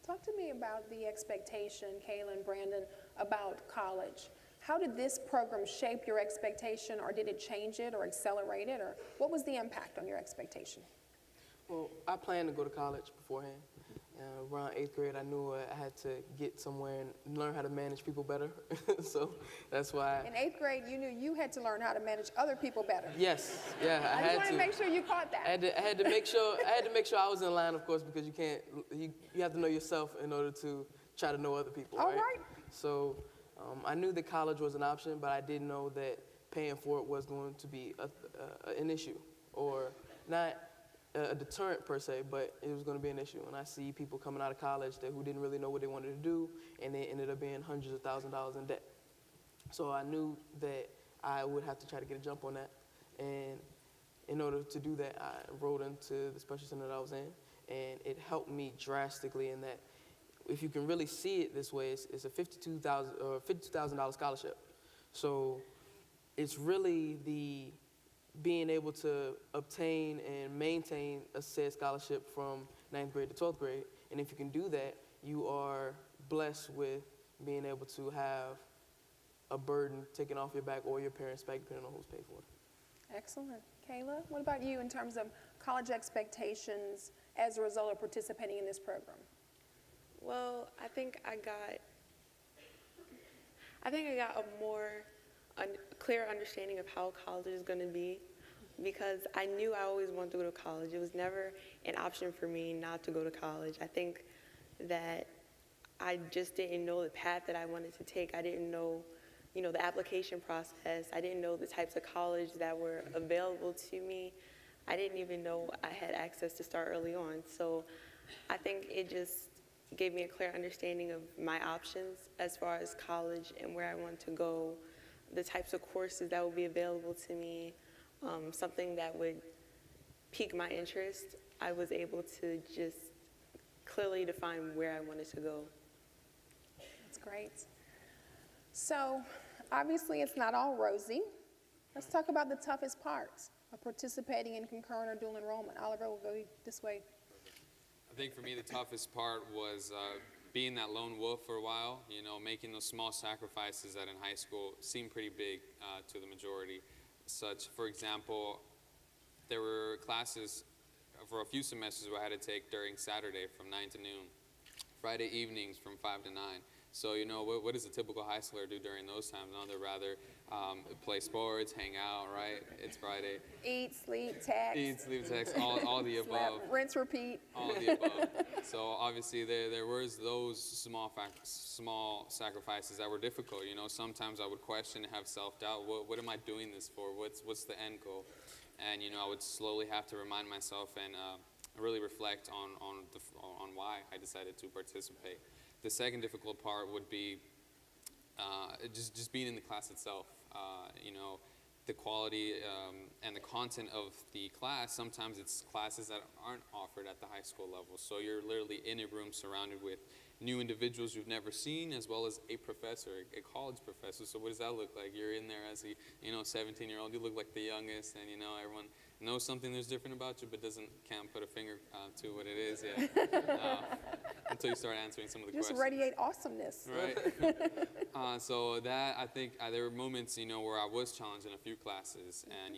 Talk to me about the expectation, Kailah and Brandon, about college. How did this program shape your expectation, or did it change it or accelerate it, or what was the impact on your expectation? Well, I planned to go to college beforehand. Around 8th grade, I knew I had to get somewhere and learn how to manage people better. So that's why. In 8th grade, you knew you had to learn how to manage other people better. Yes, yeah, I had just want to. to make sure you caught that. I had to make sure. I had to make sure I was in line, of course, because you can't. You have to know yourself in order to try to know other people. All right. right. So I knew that college was an option, but I didn't know that paying for it was going to be an issue, or not a deterrent per se, but it was going to be an issue. And I see people coming out of college who didn't really know what they wanted to do, and they ended up being hundreds of thousands of dollars in debt. So I knew that I would have to try to get a jump on that. And in order to do that, I enrolled into the special center that I was in, and it helped me drastically in that, if you can really see it this way, it's a $52,000 scholarship. So it's really the being able to obtain and maintain a said scholarship from 9th grade to 12th grade. And if you can do that, you are blessed with being able to have a burden taken off your back or your parents' back, depending on who's paid for it. Excellent. Kailah, what about you in terms of college expectations as a result of participating in this program? Well, I think I got a more clear understanding of how college is going to be, because I knew I always wanted to go to college. It was never an option for me not to go to college. I think that I just didn't know the path that I wanted to take. I didn't know, the application process. I didn't know the types of college that were available to me. I didn't even know I had access to start early on. So I think it just gave me a clear understanding of my options as far as college and where I want to go, the types of courses that would be available to me, something that would pique my interest. I was able to just clearly define where I wanted to go. That's great. So obviously it's not all rosy. Let's talk about the toughest parts of participating in concurrent or dual enrollment. Oliver, will go this way. I think for me the toughest part was being that lone wolf for a while, making those small sacrifices that in high school seemed pretty big to the majority. Such, for example, there were classes for a few semesters where I had to take during Saturday from 9 to noon, Friday evenings from 5 to 9. So, what does a typical high schooler do during those times? No, they'd rather play sports, hang out, right? It's Friday. Eat, sleep, text. Eat, sleep, text, all the above. Rinse, repeat. All the above. So obviously there was those small sacrifices that were difficult. Sometimes I would question and have self-doubt. What am I doing this for? What's the end goal? And I would slowly have to remind myself and really reflect on why I decided to participate. The second difficult part would be just being in the class itself. The quality and the content of the class, sometimes it's classes that aren't offered at the high school level. So you're literally in a room surrounded with new individuals you've never seen, as well as a professor, a college professor. So what does that look like? You're in there as a 17-year-old. You look like the youngest, and everyone knows something that's different about you, but can't put a finger to what it is yet until you start answering some of the questions. Just radiate awesomeness. Right. So that, I think there were moments, where I was challenged in a few classes, and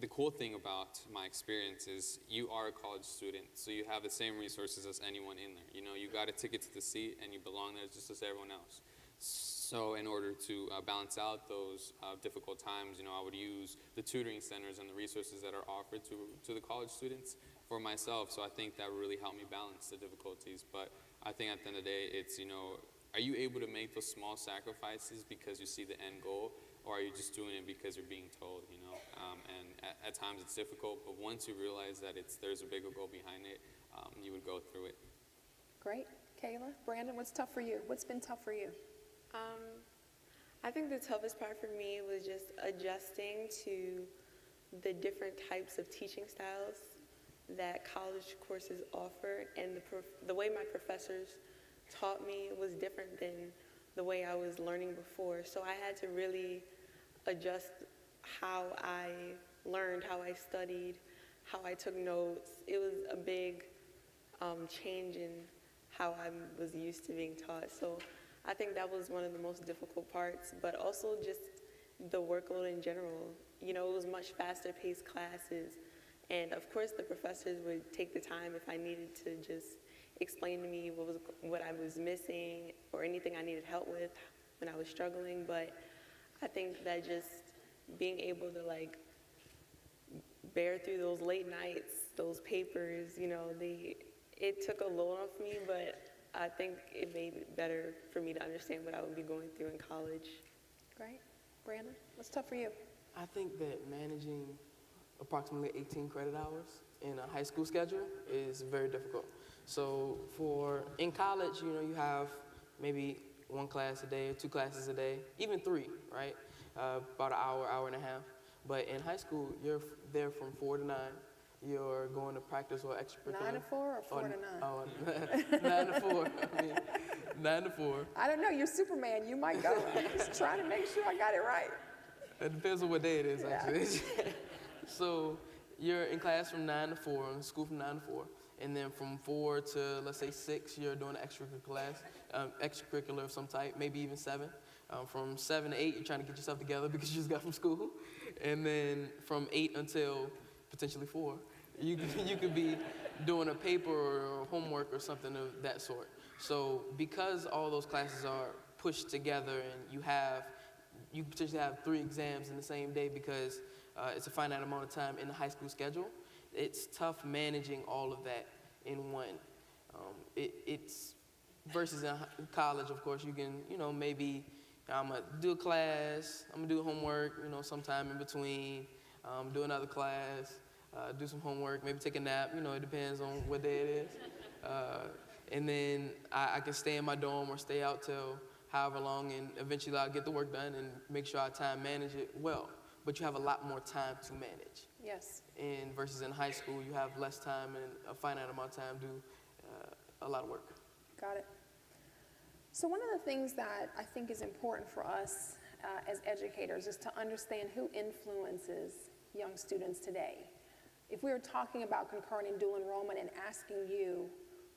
the cool thing about my experience is you are a college student, so you have the same resources as anyone in there. You got a ticket to the seat, and you belong there just as everyone else. So in order to balance out those difficult times, I would use the tutoring centers and the resources that are offered to the college students for myself. So I think that really helped me balance the difficulties. But I think at the end of the day, it's, are you able to make those small sacrifices because you see the end goal, or are you just doing it because you're being told, And at times it's difficult, but once you realize that there's a bigger goal behind it, you would go through it. Great. Kailah, Brandon, what's tough for you? What's been tough for you? I think the toughest part for me was just adjusting to the different types of teaching styles that college courses offer, and the way my professors taught me was different than the way I was learning before. So I had to really adjust how I learned, how I studied, how I took notes. It was a big change in how I was used to being taught. So I think that was one of the most difficult parts, but also just the workload in general. You know, it was much faster paced classes. And of course the professors would take the time if I needed to just explain to me what I was missing or anything I needed help with when I was struggling. But I think that just being able to like bear through those late nights, those papers, you know, it took a load off me, but I think it made it better for me to understand what I would be going through in college. Great. Brandon, what's tough for you? I think that managing approximately 18 credit hours in a high school schedule is very difficult. So in college, you know, you have maybe one class a day or two classes a day, even three, right? About an hour, hour and a half. But in high school, you're there from 4 to 9. You're going to practice or extracurricular. 9 to 4 or 4 to 9? Oh, 9 to 4. I mean, 9 to 4. I don't know. You're Superman. You might go. I'm just trying to make sure I got it right. It depends on what day it is, Yeah. actually. So you're in class from 9 to 4, in school from 9 to 4. And then from 4 to, let's say, 6, you're doing an extracurricular of some type, maybe even 7. From 7 to 8, you're trying to get yourself together because you just got from school. And then from 8 until potentially 4, you could be doing a paper or homework or something of that sort. So because all those classes are pushed together and you potentially have 3 exams in the same day because it's a finite amount of time in the high school schedule, it's tough managing all of that in one. It's versus in college, of course, you can, you know, maybe I'm gonna do a class, I'm gonna do homework, you know, sometime in between, do another class, do some homework, maybe take a nap, you know, it depends on what day it is. And then I can stay in my dorm or stay out till however long, and eventually I'll get the work done and make sure I time manage it well. But you have a lot more time to manage. Yes. And versus in high school, you have less time and a finite amount of time to do a lot of work. Got it. So one of the things that I think is important for us as educators is to understand who influences young students today. If we were talking about concurrent and dual enrollment and asking you,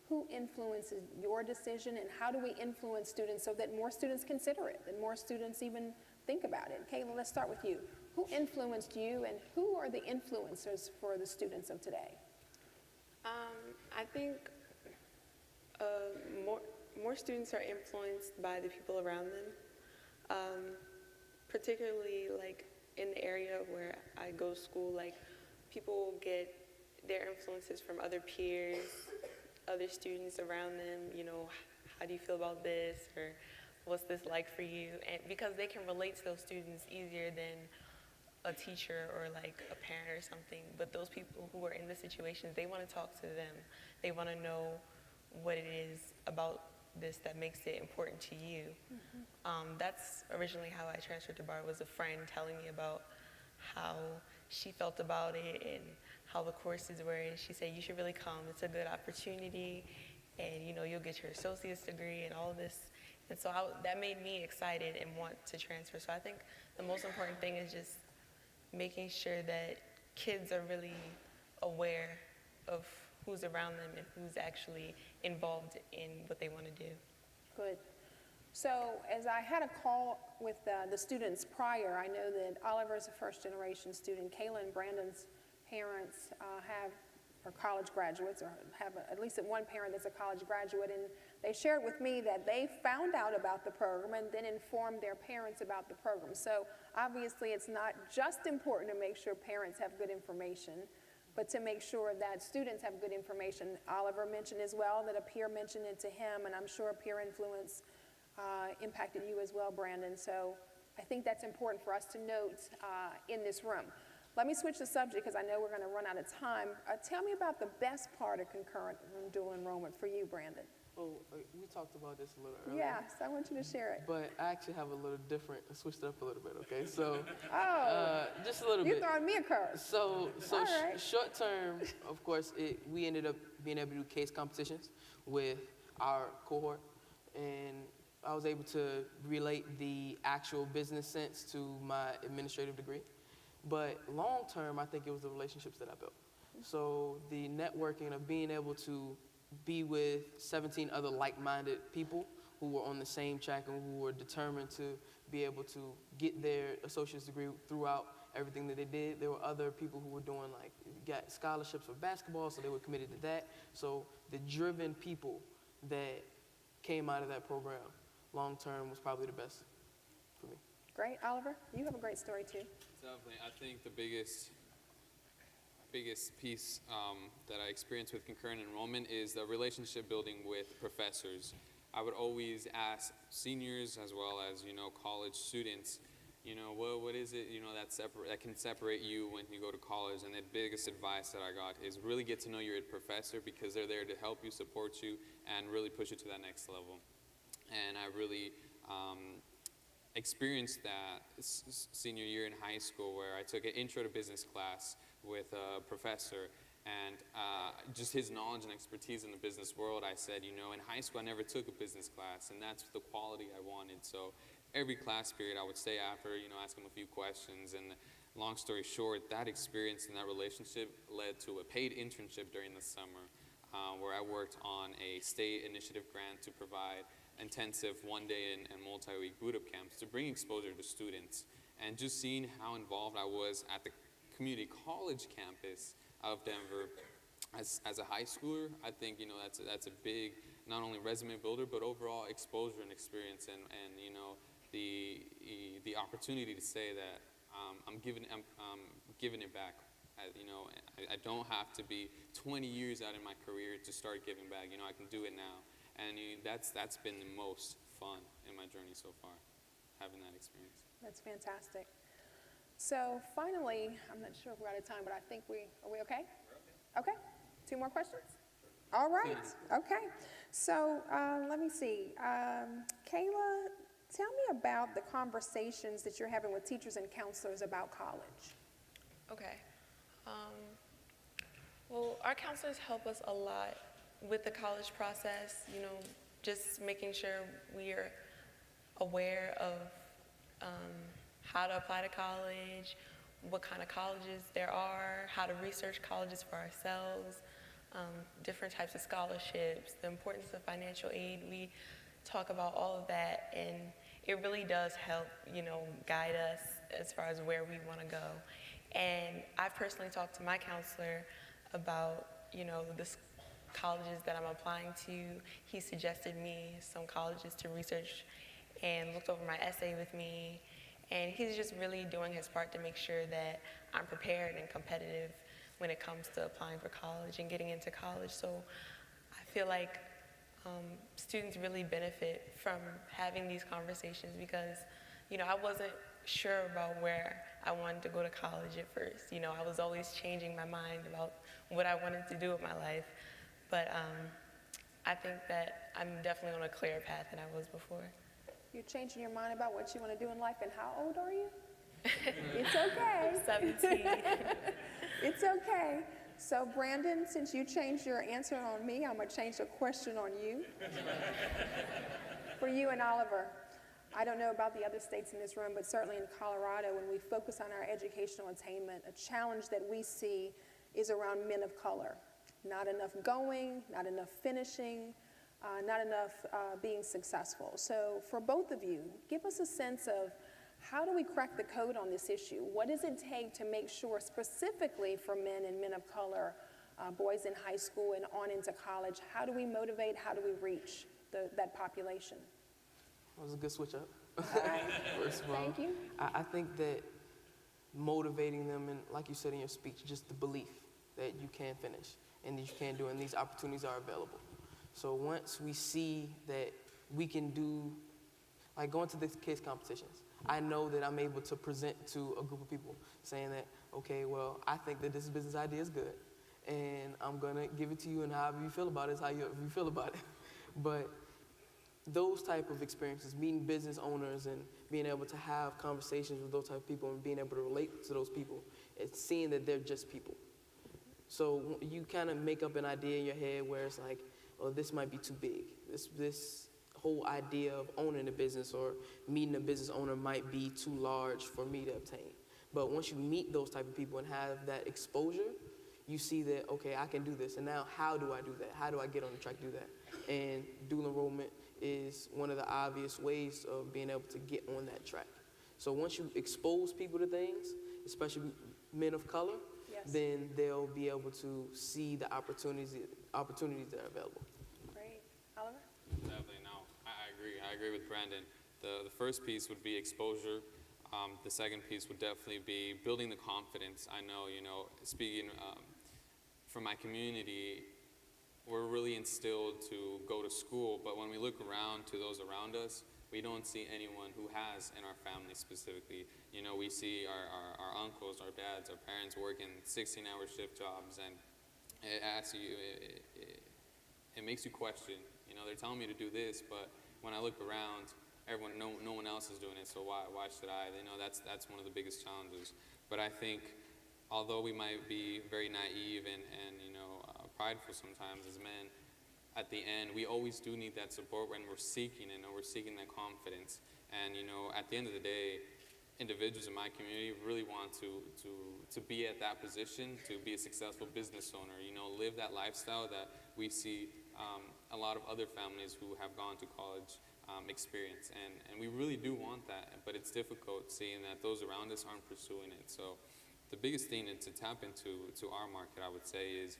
who influences your decision and how do we influence students so that more students consider it, that more students even think about it? Kailah, let's start with you. Who influenced you and who are the influencers for the students of today? I think more students are influenced by the people around them, particularly like in the area where I go to school. Like people get their influences from other peers, other students around them. You know, how do you feel about this, or what's this like for you? And because they can relate to those students easier than a teacher or like a parent or something. But those people who are in the situations, they want to talk to them. They want to know what it is about this that makes it important to you. That's originally how I transferred to Bard, was a friend telling me about how she felt about it and how the courses were, and she said, you should really come, it's a good opportunity, and you know, you'll get your associate's degree and all this. And so that made me excited and want to transfer. So I think the most important thing is just making sure that kids are really aware of who's around them and who's actually involved in what they want to do. Good. So as I had a call with the students prior, I know that Oliver's a first-generation student. Kailah and Brandon's parents are college graduates, or have at least one parent that's a college graduate, and they shared with me that they found out about the program and then informed their parents about the program. So obviously it's not just important to make sure parents have good information, but to make sure that students have good information. Oliver mentioned as well that a peer mentioned it to him, and I'm sure peer influence impacted you as well, Brandon. So I think that's important for us to note in this room. Let me switch the subject because I know we're going to run out of time. Tell me about the best part of concurrent and dual enrollment for you, Brandon. Well, we talked about this a little earlier. Yes, I want you to share it. But I actually have a little different, switched it up a little bit, okay? So, just a little You're bit. throwing me a curve. So All right. short term, of course, we ended up being able to do case competitions with our cohort, and I was able to relate the actual business sense to my administrative degree. But long term, I think it was the relationships that I built. So the networking of being able to be with 17 other like-minded people who were on the same track and who were determined to be able to get their associate's degree throughout everything that they did. There were other people who were doing, like, got scholarships for basketball, so they were committed to that. So the driven people that came out of that program long term was probably the best for me. Great. Oliver, you have a great story too. Definitely. I think the biggest piece that I experienced with concurrent enrollment is the relationship building with professors. I would always ask seniors as well as, college students, what is it, that can separate you when you go to college? And the biggest advice that I got is really get to know your professor, because they're there to help you, support you, and really push you to that next level. And I really experienced that senior year in high school, where I took an intro to business class with a professor, and just his knowledge and expertise in the business world. I said, in high school I never took a business class, and that's the quality I wanted. So every class period I would stay after, ask him a few questions, and long story short, that experience and that relationship led to a paid internship during the summer, where I worked on a state initiative grant to provide intensive one-day and multi-week boot-up camps to bring exposure to students. And just seeing how involved I was at the community college campus of Denver as a high schooler, I think, that's a big, not only resume builder, but overall exposure and experience, and the opportunity to say that I'm giving it back. I don't have to be 20 years out in my career to start giving back. I can do it now. And that's been the most fun in my journey so far, having that experience. That's fantastic. So finally, I'm not sure if we're out of time, but I think are we okay? We're okay. Okay. 2 more questions? All right. Okay. So let me see. Kailah, tell me about the conversations that you're having with teachers and counselors about college. Okay. Well, our counselors help us a lot with the college process, just making sure we are aware of how to apply to college, what kind of colleges there are, how to research colleges for ourselves, different types of scholarships, the importance of financial aid. We talk about all of that, and it really does help, guide us as far as where we want to go. And I've personally talked to my counselor about, the colleges that I'm applying to. He suggested me some colleges to research and looked over my essay with me. And he's just really doing his part to make sure that I'm prepared and competitive when it comes to applying for college and getting into college. So I feel like students really benefit from having these conversations, because, I wasn't sure about where I wanted to go to college at first. I was always changing my mind about what I wanted to do with my life. But I think that I'm definitely on a clearer path than I was before. You're changing your mind about what you want to do in life, and how old are you? It's okay. I'm 17. It's okay. So Brandon, since you changed your answer on me, I'm going to change the question on you. For you and Oliver, I don't know about the other states in this room, but certainly in Colorado, when we focus on our educational attainment, a challenge that we see is around men of color. Not enough going, not enough finishing, not enough being successful. So for both of you, give us a sense of how do we crack the code on this issue? What does it take to make sure, specifically for men and men of color, boys in high school and on into college, how do we motivate, how do we reach that population? That was a good switch up. Right. First of all, Thank you. I think that motivating them, and like you said in your speech, just the belief that you can finish and that you can do it, and these opportunities are available. So once we see that we can do, like going to the case competitions, I know that I'm able to present to a group of people saying that, okay, well, I think that this business idea is good, and I'm gonna give it to you, and however you feel about it is how you feel about it. But those type of experiences, meeting business owners and being able to have conversations with those type of people and being able to relate to those people, it's seeing that they're just people. So you kind of make up an idea in your head where it's like, oh, this might be too big. This whole idea of owning a business or meeting a business owner might be too large for me to obtain. But once you meet those type of people and have that exposure, you see that, okay, I can do this. And now how do I do that? How do I get on the track to do that? And dual enrollment is one of the obvious ways of being able to get on that track. So once you expose people to things, especially men of color, Yes. then they'll be able to see the opportunities that are available. Great. Oliver? Definitely, no. I agree. I agree with Brandon. The first piece would be exposure. The second piece would definitely be building the confidence. I know, speaking from my community, we're really instilled to go to school, but when we look around to those around us, we don't see anyone who has in our family specifically. We see our uncles, our dads, our parents working 16-hour shift jobs, and it asks you, it makes you question. They're telling me to do this, but when I look around, no one else is doing it, so why should I? That's one of the biggest challenges. But I think, although we might be very naive and prideful sometimes as men, at the end, we always do need that support when we're seeking it, and we're seeking that confidence. And at the end of the day, individuals in my community really want to be at that position, to be a successful business owner, live that lifestyle that we see a lot of other families who have gone to college experience. And we really do want that, but it's difficult seeing that those around us aren't pursuing it. So the biggest thing to tap into our market, I would say, is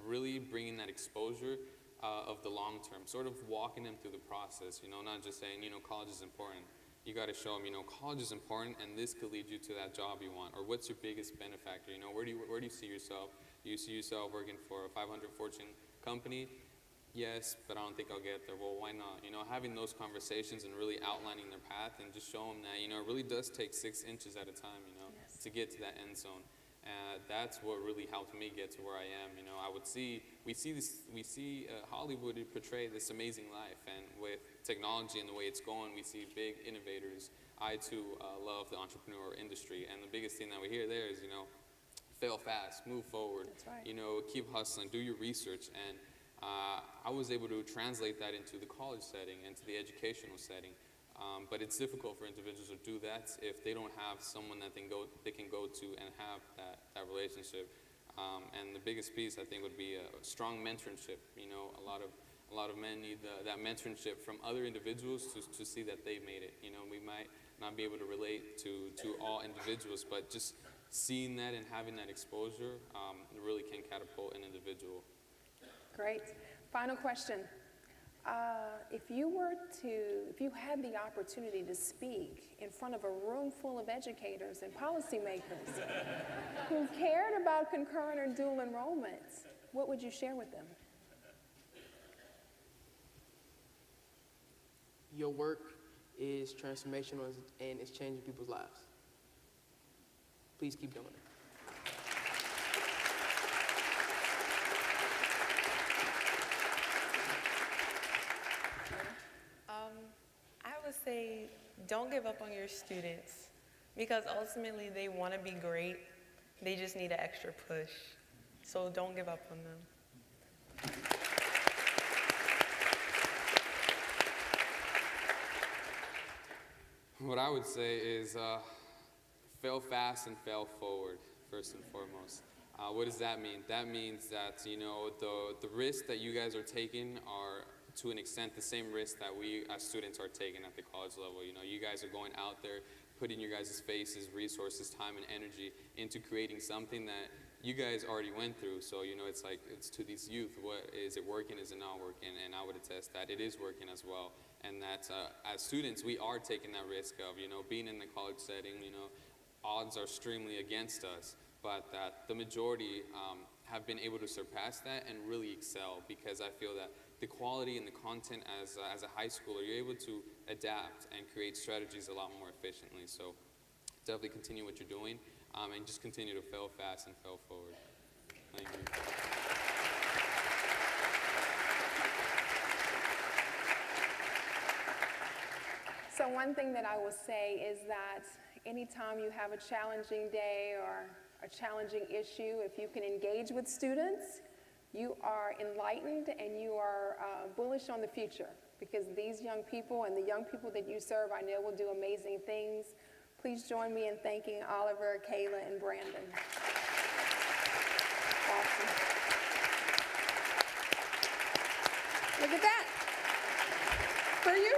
really bringing that exposure of the long term, sort of walking them through the process, not just saying, college is important. You got to show them, college is important, and this could lead you to that job you want. Or what's your biggest benefactor? Where do you see yourself? Do you see yourself working for a 500 Fortune company? Yes, but I don't think I'll get there. Well, why not? Having those conversations and really outlining their path and just show them that, it really does take 6 inches at a time, Yes. to get to that end zone. That's what really helped me get to where I am. We see Hollywood portray this amazing life, and with technology and the way it's going, we see big innovators. I too love the entrepreneur industry, and the biggest thing that we hear there is, fail fast, move forward. That's right. Keep hustling, do your research, and I was able to translate that into the college setting, into the educational setting. But it's difficult for individuals to do that if they don't have someone that they can go to and have that relationship. And the biggest piece, I think, would be a strong mentorship. A lot of men need that mentorship from other individuals to see that they made it. We might not be able to relate to all individuals, but just seeing that and having that exposure really can catapult an individual. Great. Final question. If you had the opportunity to speak in front of a room full of educators and policymakers who cared about concurrent or dual enrollments, what would you share with them? Your work is transformational and it's changing people's lives. Please keep doing it. I would say don't give up on your students, because ultimately they want to be great. They just need an extra push. So don't give up on them. What I would say is fail fast and fail forward, first and foremost. What does that mean? That means that, the risks that you guys are taking are, to an extent, the same risks that we as students are taking at the college level. You guys are going out there, putting your guys' faces, resources, time, and energy into creating something that you guys already went through. So, it's to these youth, is it working, is it not working? And I would attest that it is working as well. And that as students, we are taking that risk of, being in the college setting, odds are extremely against us, but that the majority have been able to surpass that and really excel, because I feel that the quality and the content as a high schooler, you're able to adapt and create strategies a lot more efficiently. So definitely continue what you're doing, and just continue to fail fast and fail forward. Thank you. So one thing that I will say is that anytime you have a challenging day or a challenging issue, if you can engage with students, you are enlightened and you are bullish on the future, because these young people and the young people that you serve, I know will do amazing things. Please join me in thanking Oliver, Kailah, and Brandon. Awesome. Look at that. For you.